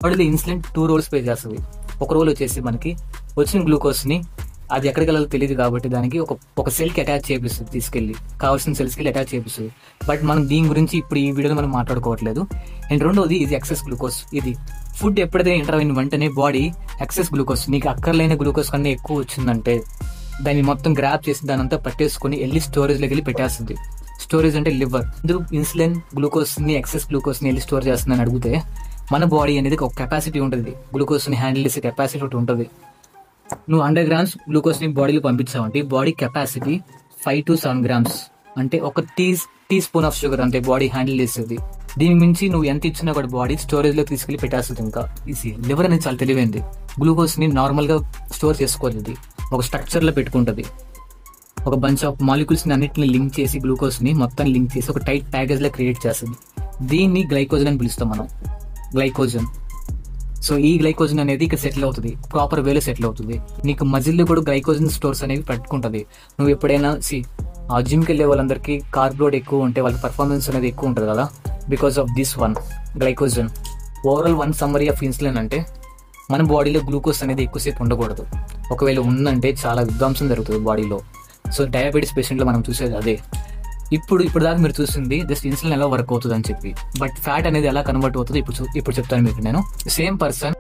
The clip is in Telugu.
బాడీలో ఇన్సులిన్ 2 రోల్స్ ప్లే చేస్తుంది. ఒక రోల్ వచ్చేసి మనకి వచ్చిన గ్లూకోజ్ ని అది ఎక్కడికి వెళ్ళాలో తెలియదు కాబట్టి దానికి ఒక సెల్ కి అటాచ్ చేపిస్తుంది, తీసుకెళ్లి కావాల్సిన సెల్స్ కి అటాచ్ చేపిస్తుంది. బట్ మనం దీని గురించి ఇప్పుడు ఈ వీడియోలో మనం మాట్లాడుకోవట్లేదు. అండ్ రెండోది ఇది ఎక్సెస్ గ్లూకోజ్. ఇది ఫుడ్ ఎప్పుడైతే ఎంటర్ అయిన వెంటనే బాడీ ఎక్సెస్ గ్లూకోజ్, నీకు అక్కర్లేని గ్లూకోజ్ కన్నా ఎక్కువ వచ్చిందంటే దాన్ని మొత్తం గ్రాప్ చేసి దాని అంతా పట్టేసుకుని వెళ్ళి స్టోరేజ్ లోకి వెళ్ళి పెట్టేస్తుంది. స్టోరేజ్ అంటే లివర్. ఇందులో ఇన్సులిన్ గ్లూకోజ్ ని ఎక్సెస్ గ్లూకోజ్ ని వెళ్ళి స్టోర్ చేస్తుందని అడిగితే మన బాడీ అనేది ఒక కెపాసిటీ ఉంటుంది, గ్లూకోజ్ ని హ్యాండిల్ చేసే కెపాసిటీ ఒకటి ఉంటుంది. నువ్వు 100 grams గ్లూకోజ్ ని బాడీలో పంపించావంటే బాడీ కెపాసిటీ 5 to 7 grams, అంటే ఒక టీ స్పూన్ ఆఫ్ షుగర్ అంతే బాడీ హ్యాండిల్ చేసేది. దీని మించి నువ్వు ఎంత ఇచ్చినా కూడా బాడీ స్టోరేజ్ లో తీసుకెళ్లి పెట్టేస్తుంది. ఇంకా ఈజీ. లివర్ అనేది చాలా తెలివైంది. గ్లూకోజ్ ని నార్మల్ గా స్టోర్ చేసుకోలేదు, ఒక స్ట్రక్చర్ లో పెట్టుకుంటది. ఒక బంచ్ ఆఫ్ మాలిక్యూల్స్ ని అన్నిటిని లింక్ చేసి గ్లూకోజ్ ని మొత్తం లింక్ చేసి ఒక టైట్ ప్యాకేజ్ లా క్రియేట్ చేస్తుంది. దీన్ని గ్లైకోజన్ అని పిలుస్తాం మనం, గ్లైకోజన్. సో ఈ గ్లైకోజన్ అనేది ఇక్కడ సెటిల్ అవుతుంది, ప్రాపర్ వేలో సెటిల్ అవుతుంది. నీకు మజిల్లో కూడా గ్లైకోజన్ స్టోర్స్ అనేవి పెట్టుకుంటది. నువ్వు ఎప్పుడైనా జిమ్కి వెళ్ళే వాళ్ళందరికీ కార్బ్ లోడ్ ఎక్కువ ఉంటే వాళ్ళకి పర్ఫార్మెన్స్ అనేది ఎక్కువ ఉంటుంది కదా, because of this one glycogen. Overall one summary of insulin అంటే మన బాడీలో గ్లూకోజ్ అనేది ఎక్కువసేపు ఉండకూడదు. ఒకవేళ ఉందంటే చాలా విధ్వంసం జరుగుతుంది బాడీలో. సో డయాబెటీస్ పేషెంట్లో మనం చూసేది అదే. ఇప్పుడు దాకా మీరు చూసింది జస్ట్ ఇన్సులిన్ ఎలా వర్క్ అవుతుంది అని చెప్పి, బట్ ఫ్యాట్ అనేది ఎలా కన్వర్ట్ అవుతుంది ఇప్పుడు చెప్తాను మీకు నేను. Same person